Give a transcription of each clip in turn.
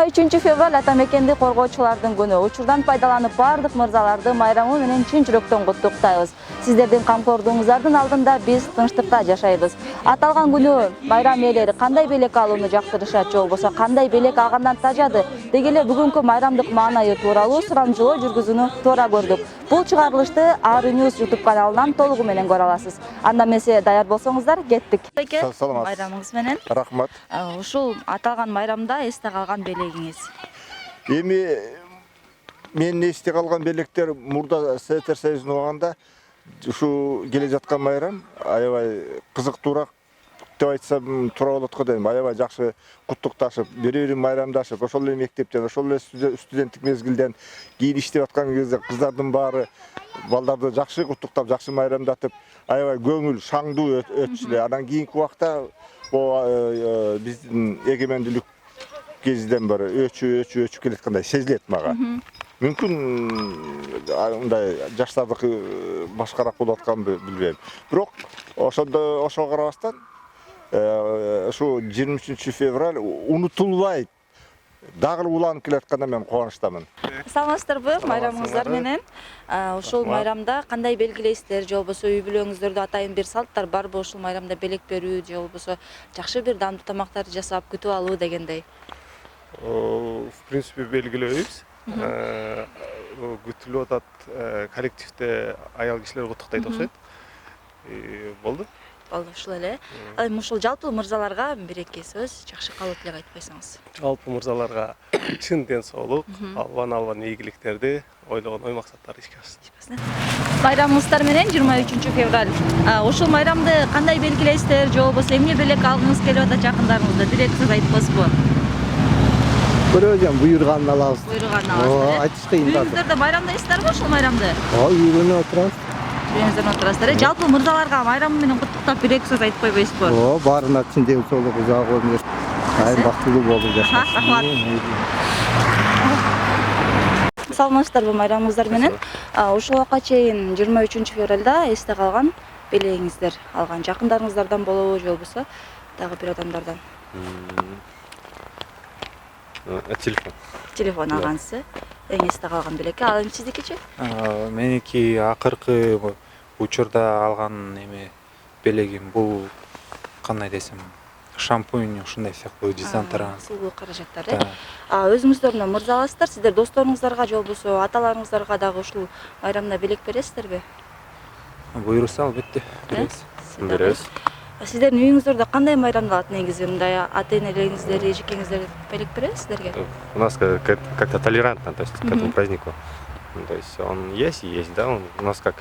23 февраль ата мекенди коргоочулардын күнү. Учурдан пайдаланып бардык мырзаларды майрамы менен чын жүрөктөн куттуктайбыз. Сиздердин камкордугуңуздардын алдында биз тынчтыкта жашайбыз. Аталган күнү майрам ээлери кандай белек алууну жактырышат же болбосо кандай белек алгандан тажады деги эле бүгүнкү майрамдык маанайы тууралуу сурамжылоо жүргүзүүнү туура көрдүк. Бул чыгарылышты Ары News YouTube каналынан толугу менен көрө аласыз. Анда эмесе даяр болсоңуздар, кеттик. Саламатсыз. Майрамыңыз менен. Рахмат. Ушул аталган майрамда эсте калган белегиңиз? Эми мен эсте калган белектер мурда Советтер Союзунда болгондо ушу келе жаткан майрам аябай кызыктуураак деп айтсам туура болот го дейм. Аябай жакшы куттукташып, бири-бирин майрамдашып, ошол эле мектептен, ошол эле студенттик мезгилден кийин иштеп аткан кезде кыздардын баары балдарды жакшы куттуктап, жакшы майрамдатып, аябай көңүл шаңдуу өтчү. Анан кийинки убакта биздин эгемендүүлүк кезден бери өчүп келаткандай сезилет мага. Мүмкүн мындай жаштардыкы башкараак болуп атканын билбейм. Бирок ошого карабастан ушу 23 февраль унутулбайт. Дагы уланып келатканда мен кубанычтамын. Саламатсыздарбы, майрамыңыздар менен. Ушул майрамда кандай белгилейсиздер, же болбосо үй бүлөңүздөрдө атайын бир салттар барбы ушул майрамда белек берүү, же болбосо жакшы бир даамдуу тамактарды жасап күтүп алуу дегендей? В принципе, белгилейбиз. Күтүлүп атат, коллективде аял кишилер куттуктайт окшойт. Болду. Болду, ушул эле. Эми ушул жалпы мырзаларга бир-эки сөз жакшы каалоо тилек айтып койсоңуз. Жалпы мырзаларга чын ден соолук, албан ийгиликтерди ойлогон ой максаттарды ишке ашсын. Майрамыңыздар менен 23 февраль. Ушул майрамды кандай белгилейсиздер, же болбосо эмне белек алгыңыз келип атат жакындарыңызда? Бир-эки сөз айтып койсозбу? Көрөжөн буйруганын алабыз. Буйруганын алабыз. Айтыш кыйын да. Үйүңүздөрдө байрамдайсыздарбы ушул майрамды? Үйрөнүп отурабыз. Үйүңүздөрдө отурасыздар. Жалпы мырзаларга майрамы менен куттуктап бир-эки сөз айтып койбойсузбу? Баарына чын ден соолук, узак өмүр. Бактылуу болуп жашасын. Рахмат. Саламатсыздарбы, майрамыңыздар менен. Ушул убакка чейин 23 февралда эсте калган белегиңиздер алган жакындарыңыздардан болобу, же болбосо дагы бир адамдардан? Телефон алгансыз. Эң эсте калган белек. Ал эми сиздикичи? Меники акыркы учурда алган эме белегим бул кандай десем, шампунь ушундай сыяктуу дезодорант. Сулуу каражаттар, э? Өзүңүздөрдөн мырза аласыздар, сиздер досторуңуздарга же болбосо аталарыңыздарга дагы ушул майрамда белек бересиздерби? Буйруса албетте беребиз. Беребиз. Сиздердин үйүңүздөрдө кандай майрамдалат негизи? Мындай ата-энелериңиздер, эжекеңиздер белек береби сиздерге? У нас как-то толерантно, то есть к этому празднику. То есть он есть и есть, да, он у нас как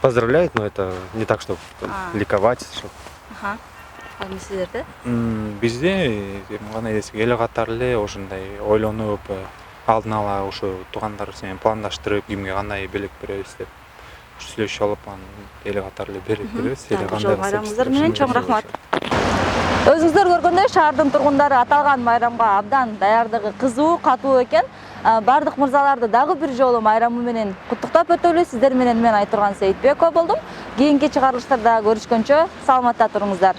поздравляет, но это не так, чтобы ликовать, чтобы. Ал сиздерде? Бизде кандай десек, эл катары эле ошондой ойлонуп, алдын ала ошо туугандар менен пландаштырып, кимге кандай белек беребиз деп сүйлөшүп алып, анан эл катары эле беребиз. Майрамыңыздар менен чоң рахмат. Өзүңүздөр көргөндөй шаардын тургундары аталган майрамга абдан даярдыгы кызуу, катуу экен. Бардык мырзаларды дагы бир жолу майрамы менен куттуктап өтөлү. Сиздер менен мен Айтурган Сейитбекова болдум. Кийинки чыгарылыштарда көрүшкөнчө саламатта туруңуздар.